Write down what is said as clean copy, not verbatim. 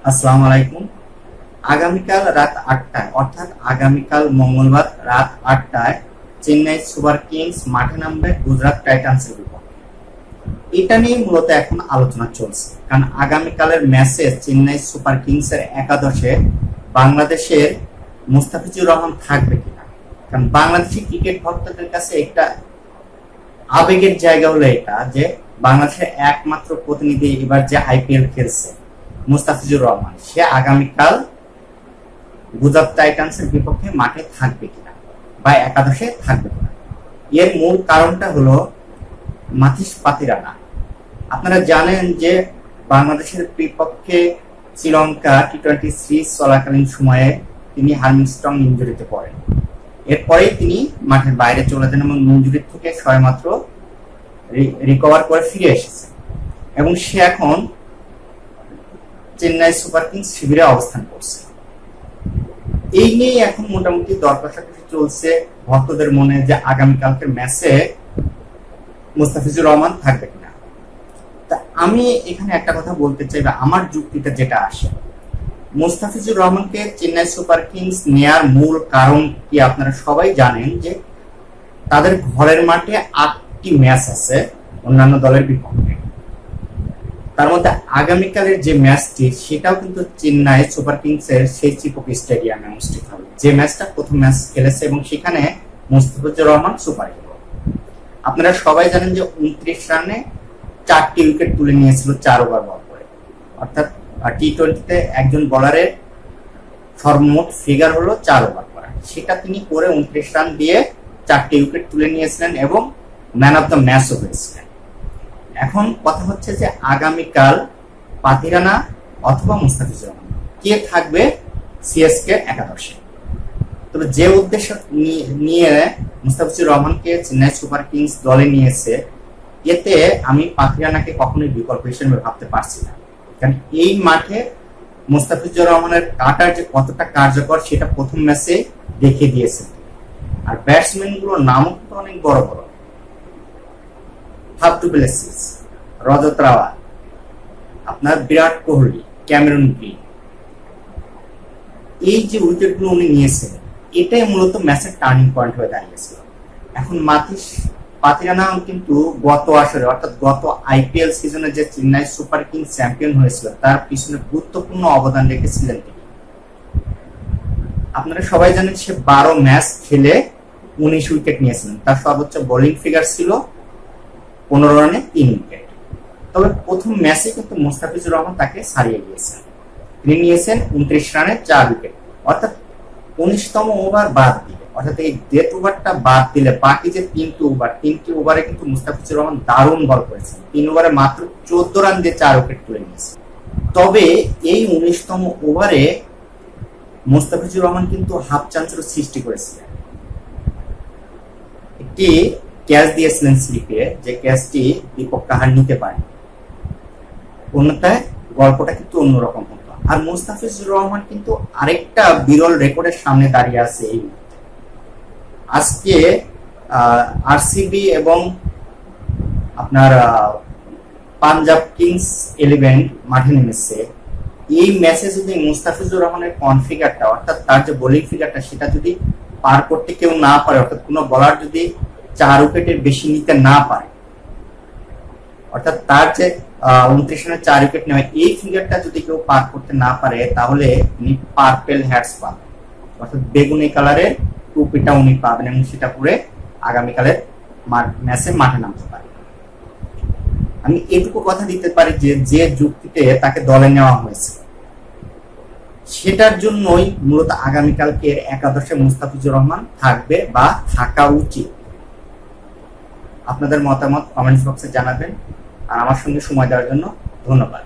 আসসালামু আলাইকুম। আগামীকাল রাত ৮টায় অর্থাৎ আগামীকাল মঙ্গলবার রাত ৮টায় চেন্নাই সুপার কিংস মাঠে নামবে গুজরাট টাইটান্সের বিপক্ষে। এটা নিয়ে মূলত এখন আলোচনা চলছে, কারণ আগামীকালের ম্যাচে চেন্নাই সুপার কিংসের একাদশে বাংলাদেশের মুস্তাফিজুর রহমান থাকবে কিনা। কারণ বাংলাদেশি ক্রিকেট ভক্তদের কাছে একটা আবেগের জায়গা হলো এটা যে বাংলাদেশের একমাত্র প্রতিনিধি এবার যে আইপিএল খেলছে মুস্তাফিজুর রহমান, সে আগামীকাল গুজরাট টাইটান্সের বিপক্ষে মাঠে থাকবে কিনা বা একাদশে থাকবে কিনা। এর মূল কারণটা হলো মাথিস পাতিরানা। আপনারা জানেন যে বাংলাদেশের বিপক্ষে শ্রীলঙ্কা টি-20 সিরিজ চলাকালীন সময়ে তিনি হার্মিংস্ট্রং ইনজুরিতে পড়েন। এরপরেই তিনি মাঠের বাইরে চলে যান এবং ইনজুরি থেকে সবেমাত্র রিকভার করে ফিরে এসেছে এবং সে এখন চেন্নাই সুপার কিংস শিবিরে অবস্থান করছে। এই নিয়ে এখন মোটামুটি দর কষাকষি চলছে ভক্তদের মনে যে আগামীকালকের ম্যাচে মুস্তাফিজুর রহমান থাকবে কিনা। তা আমি এখানে একটা কথা বলতে চাই, বা আমার যুক্তিতে যেটা আসে, মুস্তাফিজুর রহমানকে চেন্নাই সুপার কিংস নেয়ার মূল কারণ কি আপনারা সবাই জানেন যে তাদের ঘরের মাঠে ৮টি ম্যাচ আছে অন্যান্য দলের বিপক্ষে। তার মধ্যে আগামীকালের যে ম্যাচটি সেটাও কিন্তু চেন্নাই সুপার কিংসের সেই চিপক স্টেডিয়ামে অনুষ্ঠিত হবে, যে ম্যাচটা প্রথম ম্যাচ খেলেছে এবং সেখানে মুস্তাফিজুর রহমান সুপার হিরো। আপনারা সবাই জানেন যে 29 রানে 4টি উইকেট তুলে নিয়েছিল 4 ওভার বল করে, অর্থাৎ টি-20তে একজন বোলারের সর্বমোট ফিগার হলো 4 ওভার করা। সেটা তিনি করে 29 রান দিয়ে 4টি উইকেট তুলে নিয়েছিলেন এবং ম্যান অফ দ্য ম্যাচও হয়েছিলেন। এখন কথা হচ্ছে যে আগামীকাল পাতিরানা অথবা মুস্তাফিজুর রহমান কে থাকবে সিএসকে একাদশে। তবে যে উদ্দেশ্য নিয়ে মুস্তাফিজুর রহমানকে চেন্নাই সুপার কিংস দলে নিয়েছে, এতে আমি পাতিরানাকে কখনোই বিকল্প হিসেবে ভাবতে পারছি না। কারণ এই মাঠে মুস্তাফিজুর রহমানের কাটার যে কতটা কার্যকর সেটা প্রথম ম্যাচে দেখিয়ে দিয়েছে। আর ব্যাটসম্যান গুলোর নামও কিন্তু অনেক বড় বড়, ফাফ ডু প্লেসিস, রজত রাওয়াল, আপনার বিরাট কোহলি, ক্যামেরন গ্রিন, এই যে উইকেট গুলো উনি নিয়েছেন এটাই মূলত ম্যাচের টার্নিং পয়েন্ট হয়ে দাঁড়িয়েছিল। এখন মাথিস পাতিরানা কিন্তু গত আসরে অর্থাৎ গত আইপিএল সিজনে যে চেন্নাই সুপার কিংস চ্যাম্পিয়ন হয়েছিল তার পিছনে গুরুত্বপূর্ণ অবদান রেখেছিলেন তিনি। আপনারা সবাই জানেন সে 12 ম্যাচ খেলে 19 উইকেট নিয়েছিলেন। তার সর্বোচ্চ বোলিং ফিগার ছিল 15 রানে 3 উইকেট। তবে প্রথম ম্যাচে কিন্তু মুস্তাফিজুর রহমান তাকে ছাড়িয়ে গিয়েছেন। তিনি নিয়েছেন 29 রানে 4 উইকেট, অর্থাৎ 19তম ওভার বাদ দিলে, অর্থাৎ এই ডেথ ওভারটা বাদ দিলে বাকি যে 3টি ওভারে কিন্তু মুস্তাফিজুর রহমান দারুণ বল করেছেন। 3 ওভারে মাত্র 14 রান দিয়ে 4 উইকেট তুলে নিয়েছেন। তবে এই 19তম ওভারে মুস্তাফিজুর রহমান কিন্তু হাফ চান্সেরও সৃষ্টি করেছিলেন। একটি ক্যাচ দিয়েছিলেন স্লিপে, যে ক্যাচটি দীপক কাহার নিতে পারে, অন্যথায় গল্পটা কিন্তু অন্যরকম হতো। আর মুস্তাফিজুর রহমান কিন্তু আরেকটা বিরল রেকর্ডের সামনে দাঁড়িয়ে আছে এই মুহূর্তে। আজকে আরসিবি এবং আপনার পাঞ্জাব কিংস 11 মাঠে নেমেছে। এই ম্যাচে যদি মুস্তাফিজুর রহমানের কনফিগারটা অর্থাৎ তার যে বোলিং ফিগারটা সেটা যদি পার করতে কেউ না পারে, অর্থাৎ কোনো বোলার যদি 4 উইকেটের বেশি নিতে না পারে, অর্থাৎ তার যে 29 রানে 4 উইকেট নেওয়া এই ফিগারটা যদি কেউ পার করতে না পারে, তাহলে উনি পার্পেল হ্যাটস পাবেন, অর্থাৎ বেগুনি কালারের টুপিটা উনি পাবেন এবং সেটা পরে আগামীকালের ম্যাচে মাঠে নামতে পারে। আমি এটুকু কথা দিতে পারি যে যে যুক্তিতে তাকে দলে নেওয়া হয়েছে সেটার জন্যই মূলত আগামীকালকে একাদশে মুস্তাফিজুর রহমান থাকবে বা থাকা উচিত। আপনাদের মতামত কমেন্টস বক্সে জানাবেন। আর আমার সঙ্গে সময় দেওয়ার জন্য ধন্যবাদ।